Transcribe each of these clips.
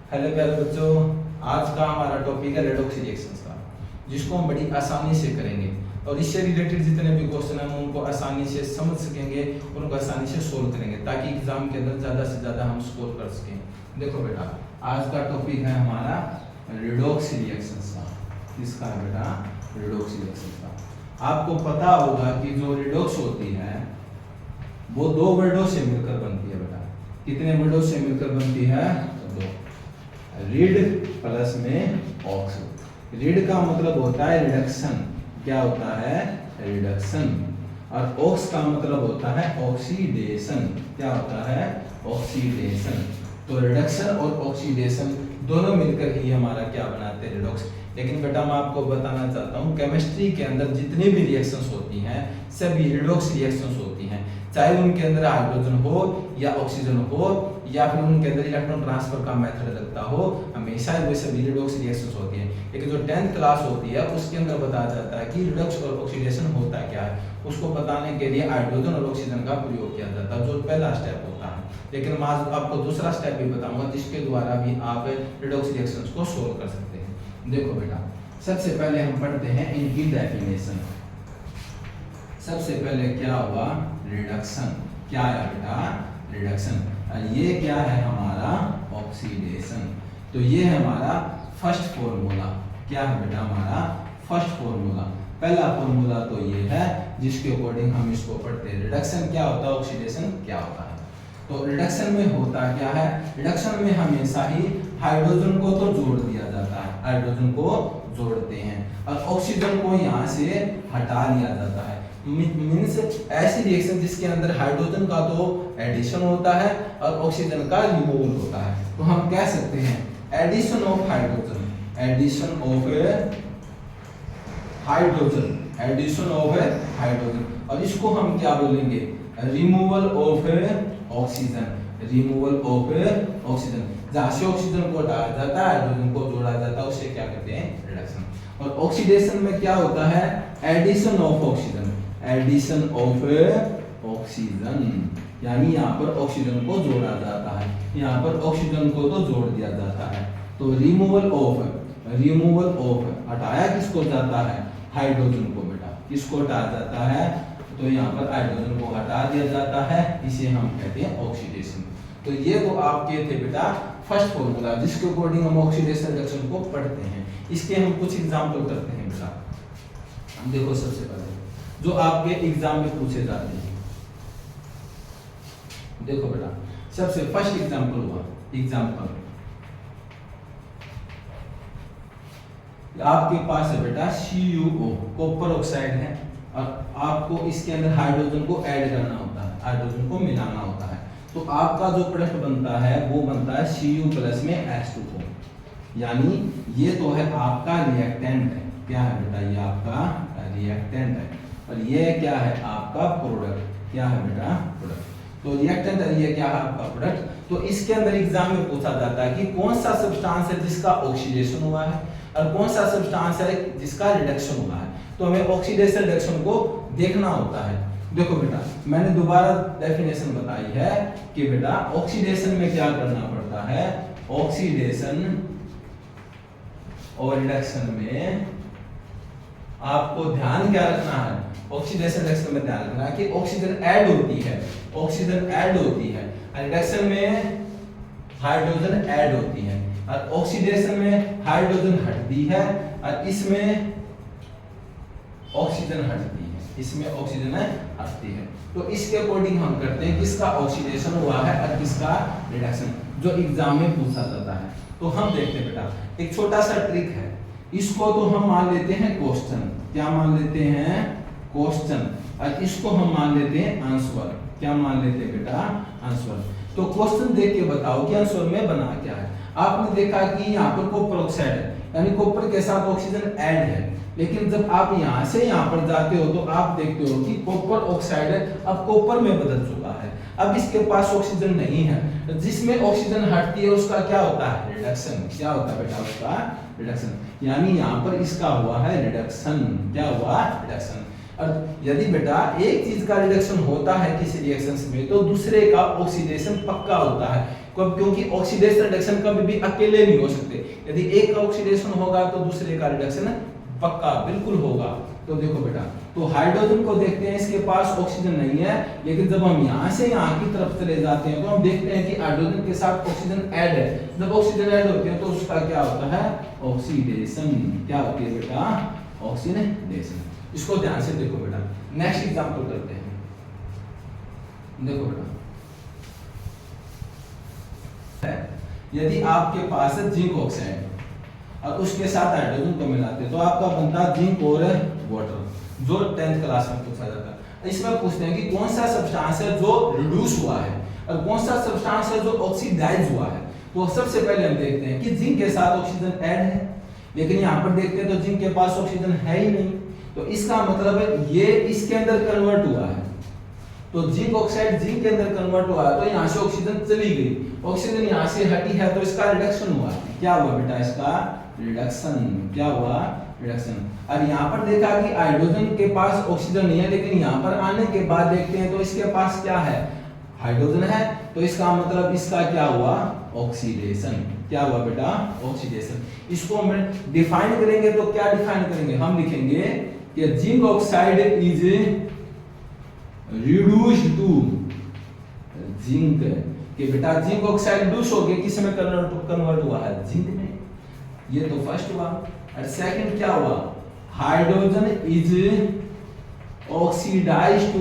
Hello प्यारे बच्चों, आज का हमारा टॉपिक है रेडॉक्स रिएक्शंस का, जिसको हम बड़ी आसानी से करेंगे और इससे रिलेटेड जितने भी क्वेश्चन हैं हम उनको आसानी से समझ सकेंगे, उनको आसानी से सोल्व करेंगे ताकि एग्जाम के अंदर ज़्यादा से ज़्यादा हम स्कोर कर सकें। देखो बेटा, आज का टॉपिक है हमारा रेडॉक्स रिएक्शंस का। किसका है बेटा? रेडॉक्स रिएक्शंस का। आपको पता होगा कि जो रेडॉक्स होती है वो दो वर्डों से मिलकर बनती है बेटा। कितने वर्डों से मिलकर बनती है? दो। रीड प्लस में ऑक्स। रीड का मतलब होता है रिडक्शन। क्या होता है? रिडक्शन। और ऑक्स का मतलब होता है ऑक्सीडेशन। क्या होता है? ऑक्सीडेशन। तो रिडक्शन और ऑक्सीडेशन दोनों मिलकर ही हमारा क्या बनाते हैं? रिडॉक्स। लेकिन बेटा मैं आपको बताना चाहता हूँ, केमिस्ट्री के अंदर जितनी भी रिएक्शंस होती हैं सभी रिडॉक्स रिएक्शंस होती हैं, चाहे उनके अंदर हाइड्रोजन हो या ऑक्सीजन हो या फिर उनके अंदर इलेक्ट्रॉन ट्रांसफर का मेथड लगता हो, हमेशा वो सभी रिडॉक्स रिएक्शंस होती हैं। लेकिन जो 10th क्लास होती है उसके अंदर बताया जाता है कि रिडॉक्स और ऑक्सीडेशन होता क्या है। उसको बताने के लिए हाइड्रोजन और ऑक्सीजन का प्रयोग किया जाता है, जो पहला स्टेप होता है। लेकिन मैं आपको दूसरा स्टेप भी बताऊंगा जिसके द्वारा भी आप रिडॉक्स रिएक्शंस को सोल्व कर सकते हैं। देखो बेटा, सबसे पहले हम पढ़ते हैं इनकी डेफिनेशन। सबसे पहले क्या हुआ? रिडक्शन। क्या है बेटा? रिडक्शन। और ये क्या है हमारा? ऑक्सीडेशन। तो ये है हमारा फर्स्ट फॉर्मूला। क्या है बेटा? हमारा फर्स्ट फॉर्मूला। पहला फॉर्मूला तो ये है जिसके अकॉर्डिंग हम इसको पढ़ते हैं। रिडक्शन क्या होता है, ऑक्सीडेशन क्या होता है। तो रिडक्शन में होता क्या है? रिडक्शन में हमेशा ही हाइड्रोजन को तो जोड़ दिया जाता है, हाइड्रोजन को जोड़ते हैं, और ऑक्सीजन को यहाँ से हटा दिया जाता है। मीन्स ऐसी रिएक्शन जिसके अंदर हाइड्रोजन का तो एडिशन होता है और ऑक्सीजन का रिमूवल होता है, तो हम कह सकते हैं addition of hydrogen, addition of hydrogen, addition of hydrogen. और इसको हम क्या बोलेंगे? Removal of oxygen, removal of oxygen. जहां से ऑक्सीजन को हटाया जाता है, हाइड्रोजन को जोड़ा जाता है, उसे क्या कहते हैं? रिडक्शन। और ऑक्सीडेशन में क्या होता है? Addition of oxygen, addition of oxygen. यानी यहाँ पर ऑक्सीजन को जोड़ा जाता है, यहाँ पर ऑक्सीजन को तो जोड़ दिया जाता है। तो रिमूवल ऑफ, रिमूवल ऑफ हटाया किसको जाता है? हाइड्रोजन को बेटा। किसको हटाया जाता है? तो यहाँ पर हाइड्रोजन को हटा दिया जाता है, इसे हम कहते हैं ऑक्सीडेशन। तो ये तो आपके थे बेटा फर्स्ट फॉर्मूला जिसके अकॉर्डिंग हम ऑक्सीडेशन रिएक्शन को पढ़ते हैं। इसके हम कुछ एग्जांपल करते हैं बेटा। देखो सबसे पहले जो आपके एग्जाम में पूछे जाते हैं, देखो बेटा सबसे फर्स्ट एग्जांपल हुआ, एग्जांपल आपके पास है बेटा CuO, कॉपर ऑक्साइड है, और आपको इसके अंदर हाइड्रोजन को ऐड करना होता है, हाइड्रोजन को मिलाना होता है। तो आपका जो प्रोडक्ट बनता है वो बनता है Cu प्लस में H2O। यानी ये तो है आपका रिएक्टेंट है। क्या है बेटा? ये आपका रिएक्टेंट है, और ये क्या है? आपका प्रोडक्ट। क्या है बेटा? प्रोडक्ट। तो रिएक्टेंट है, ये क्या है? आपका प्रोडक्ट। तो इसके अंदर एग्जाम में पूछा जाता है कि कौन सा सब्सटेंस है जिसका ऑक्सीडेशन हुआ है और कौन सा सब्सटेंस है जिसका रिडक्शन हुआ है। तो हमें ऑक्सीडेशन रिडक्शन को देखना होता है। देखो बेटा, मैंने दोबारा डेफिनेशन बताई है कि बेटा ऑक्सीडेशन में क्या करना पड़ता है? ऑक्सीडेशन और रिडक्शन में आपको ध्यान क्या रखना है? ऑक्सीडेशन रिडक्शन में ध्यान रखना है कि ऑक्सीजन ऐड होती है, ऑक्सीजन ऐड होती है, रिडक्शन में हाइड्रोजन ऐड होती है, और ऑक्सीडेशन में हाइड्रोजन हटती है और इसमें ऑक्सीजन हटती है, इसमें ऑक्सीजन हटती है। तो इसके अकॉर्डिंग हम करते हैं किसका ऑक्सीडेशन हुआ है और किसका रिडक्शन, जो एग्जाम में पूछा जाता है। तो हम देखते हैं बेटा, एक छोटा सा ट्रिक है, इसको तो हम मान लेते हैं क्वेश्चन। क्या मान लेते हैं? क्वेश्चन। और इसको हम मान लेते हैं आंसर। क्या मान लेते हैं बेटा? आंसर। तो क्वेश्चन देख के बताओ कि आंसर में बना क्या है। आपने देखा कि यहाँ पर कॉपर ऑक्साइड है, यानी कॉपर के साथ ऑक्सीजन ऐड है, लेकिन जब आप यहाँ से यहाँ पर जाते हो तो आप देखते हो कि कॉपर ऑक्साइड है अब कॉपर में बदल चुका है। अब इसके पास ऑक्सीजन नहीं है, जिसमें ऑक्सीजन हटती है उसका क्या होता है? रिडक्शन। क्या होता है बेटा? उसका रिडक्शन। यानी यहाँ पर इसका हुआ है रिडक्शन। क्या हुआ? रिडक्शन। और यदि बेटा एक चीज का रिडक्शन होता है किसी रिएक्शन में तो दूसरे का ऑक्सीडेशन पक्का होता है। कब, क्योंकि ऑक्सीडेशन रिडक्शन कभी भी अकेले नहीं हो सकते। यदि एक का ऑक्सीडेशन होगा तो दूसरे का रिडक्शन पक्का बिल्कुल होगा। तो देखो बेटा, तो हाइड्रोजन को देखते हैं, इसके पास ऑक्सीजन नहीं है, लेकिन जब हम यहाँ से यहाँ की तरफ चले जाते हैं तो हम देखते हैं कि हाइड्रोजन के साथ ऑक्सीजन ऐड है। जब ऑक्सीजन ऐड होती है तो उसका क्या होता है, ऑक्सीडेशन। क्या होती है बेटा, ऑक्सीडेशन। इसको ध्यान से देखो बेटा। नेक्स्ट एग्जांपल करते हैं। देखो बेटा, यदि आपके पास है जिंक ऑक्साइड और उसके साथ हाइड्रोजन को मिलाते हैं तो आपका बनता है जिंक और वाटर, जो 10th क्लास में पूछा जाता है। इसमें पूछते हैं कि कौन सा सब्सटेंस है जो रिड्यूस हुआ है और कौन सा सब्सटेंस है जो ऑक्सीडाइज हुआ है। तो सबसे पहले हम देखते हैं कि जिंक के साथ ऑक्सीजन ऐड है, लेकिन यहाँ पर देखते हैं तो जिंक के पास ऑक्सीजन है ही नहीं, तो इसका मतलब है ये इसके अंदर कन्वर्ट हुआ है। तो जिंक ऑक्साइड जिंक के अंदर कन्वर्ट हुआ है तो यहाँ से ऑक्सीजन चली गई, ऑक्सीजन यहाँ से हटी है तो इसका रिडक्शन हुआ। क्या हुआ बेटा, इसका रिडक्शन। क्या हुआ, रिडक्शन। अब यहाँ पर देखा कि हाइड्रोजन के पास ऑक्सीजन नहीं है, लेकिन यहाँ पर आने के बाद देखते हैं तो इसके पास क्या है, हाइड्रोजन है, तो इसका मतलब इसका क्या हुआ, ऑक्सीडेशन। क्या हुआ बेटा, ऑक्सीडेशन। इसको हम डिफाइन करेंगे तो क्या डिफाइन करेंगे, हम लिखेंगे कि zinc oxide is reduced to zinc. कि बेटा जिंक ऑक्साइड रिड्यूस हो गया, किस में कन्वर्ट हुआ है, जिंक में। ये तो फर्स्ट हुआ। और सेकंड क्या हुआ, हाइड्रोजन इज ऑक्सीडाइज्ड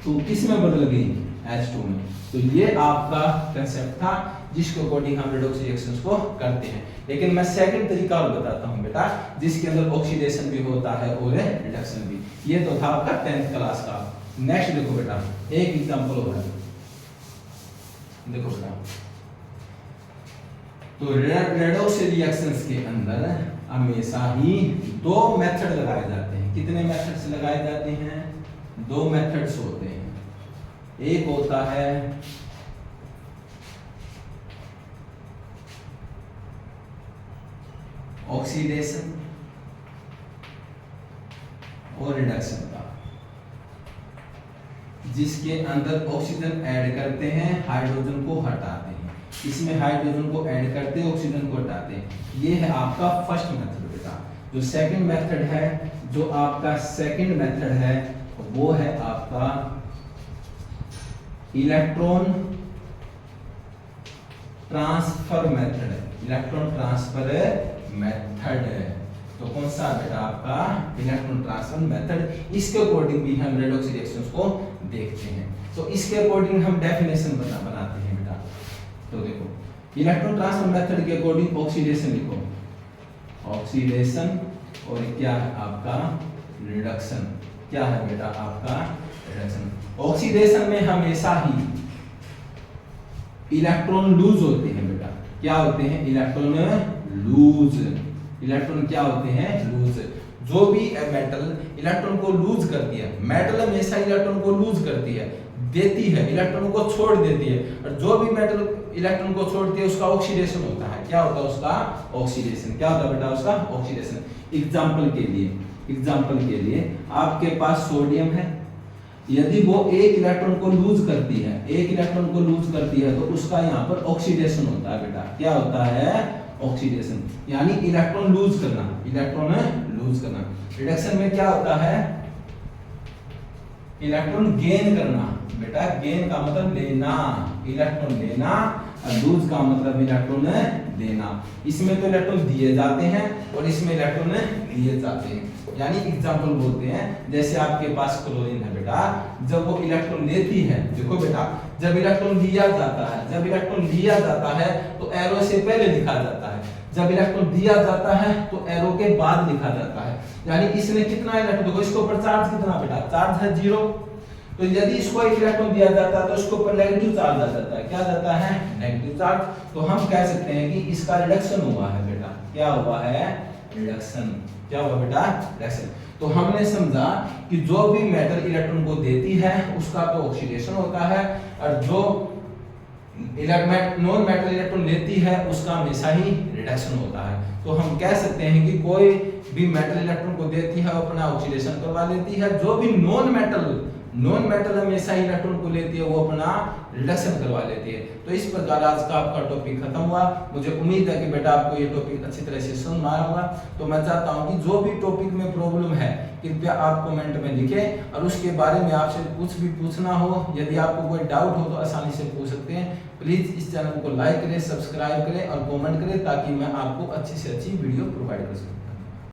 टू किस में बदल गई, H2 में। तो ये आपका कंसेप्ट था जिसके अकॉर्डिंग हम रेडॉक्स रिएक्शंस को करते हैं। लेकिन मैं सेकंड तरीका और बताता हूं बेटा, जिसके अंदर ऑक्सीडेशन भी होता है और रिडक्शन भी। ये तो था आपका 10th क्लास का। नेक्स्ट देखो बेटा, एक एग्जांपल हो रहा है। देखो बेटा, तो रेडॉक्स रिएक्शंस के अंदर हमेशा ही दो मेथड लगाए जाते हैं। कितने मेथड्स लगाए जाते हैं, दो मेथड्स होते हैं। एक होता है ऑक्सीडेशन और रिडक्शन का, जिसके अंदर ऑक्सीजन ऐड करते हैं, हाइड्रोजन को हटाते हैं। इसमें हाइड्रोजन को ऐड करते हैं, ऑक्सीजन को हटाते हैं। ये है आपका फर्स्ट मेथड बेटा। जो सेकंड मेथड है, जो आपका सेकंड मेथड है, वो है आपका electron transfer method. Electron transfer method है। तो कौन सा बेटा, आपका इलेक्ट्रॉन ट्रांसफर मेथड। इसके अकॉर्डिंग भी हम रेडॉक्स रिएक्शंस को देखते हैं। तो इसके अकॉर्डिंग हम डेफिनेशन बनाते हैं बेटा। तो देखो, इलेक्ट्रॉन ट्रांसफर मेथड के अकॉर्डिंग ऑक्सीडेशन लिखो, ऑक्सीडेशन, और क्या है आपका रिडक्शन। क्या है बेटा आपका रिडक्शन। ऑक्सीडेशन में हमेशा ही इलेक्ट्रॉन लूज होते हैं बेटा। क्या होते हैं, इलेक्ट्रॉन लूज। इलेक्ट्रॉन क्या होते हैं, लूज। जो भी मेटल इलेक्ट्रॉन को लूज करती है, मेटल हमेशा इलेक्ट्रॉन को लूज करती है, देती है, इलेक्ट्रॉन को छोड़ देती है। और जो भी मेटल इलेक्ट्रॉन को छोड़ती है उसका ऑक्सीडेशन होता है। क्या होता है उसका, ऑक्सीडेशन। क्या होता है बेटा उसका, ऑक्सीडेशन। एग्जाम्पल के लिए आपके पास सोडियम है, यदि वो एक इलेक्ट्रॉन को लूज करती है, एक इलेक्ट्रॉन को लूज करती है, तो उसका यहाँ पर ऑक्सीडेशन होता है बेटा। क्या होता है, ऑक्सीडेशन, यानी इलेक्ट्रॉन लूज करना, इलेक्ट्रॉन लूज करना। रिडक्शन में क्या होता है, इलेक्ट्रॉन गेन करना बेटा। गेन का मतलब लेना, इलेक्ट्रॉन लेना, और लूज का मतलब इलेक्ट्रॉन देना। इसमें तो इलेक्ट्रॉन दिए जाते हैं और इसमें इलेक्ट्रॉन लिए जाते हैं। यानी एग्जांपल बोलते हैं, जैसे आपके पास क्लोरीन है बेटा, जब वो इलेक्ट्रॉन लेती है, देखो बेटा, जब इलेक्ट्रॉन लिया जाता है, जब इलेक्ट्रॉन लिया जाता है तो एरो से पहले लिखा जाता है, जब इलेक्ट्रॉन दिया जाता है तो एरो के बाद लिखा जाता है। यानी इसने कितना इलेक्ट्रॉन, देखो इसके ऊपर चार्ज कितना बेटा, चार्ज है 0। तो यदि इसको एक इलेक्ट्रॉन दिया जाता है तो इसके ऊपर नेगेटिव चार्ज आ जाता है। क्या जाता है, नेगेटिव चार्ज। तो हम कह सकते हैं कि इसका रिडक्शन हुआ है बेटा। क्या हुआ है, रिडक्शन। क्या हुआ बेटा, रिडक्शन। तो हमने समझा कि जो भी मेटल इलेक्ट्रॉन को देती है उसका तो ऑक्सीडेशन होता है, और जो नॉन मेटल इलेक्ट्रॉन लेती है उसका हमेशा ही रिडक्शन होता है। तो हम कह सकते हैं कि कोई भी मेटल इलेक्ट्रॉन को देती है अपना ऑक्सीडेशन करवा लेती है, जो भी नॉन मेटल नॉन मेटल हमेशा इलेक्ट्रॉन को लेती है, वो अपना रिडक्शन करवा लेती है। तो इस प्रकार आज का आपका टॉपिक खत्म हुआ। मुझे उम्मीद है कि बेटा आपको ये टॉपिक अच्छी तरह से समझ में आया होगा। तो मैं चाहता हूँ कि जो भी टॉपिक में प्रॉब्लम है कृपया आप कमेंट में लिखें, और उसके बारे में आपसे कुछ भी पूछना हो, यदि आपको कोई डाउट हो तो आसानी से पूछ सकते हैं। प्लीज इस चैनल को लाइक करें, सब्सक्राइब करें और कमेंट करें, ताकि मैं आपको अच्छी से अच्छी वीडियो प्रोवाइड कर सकूँ।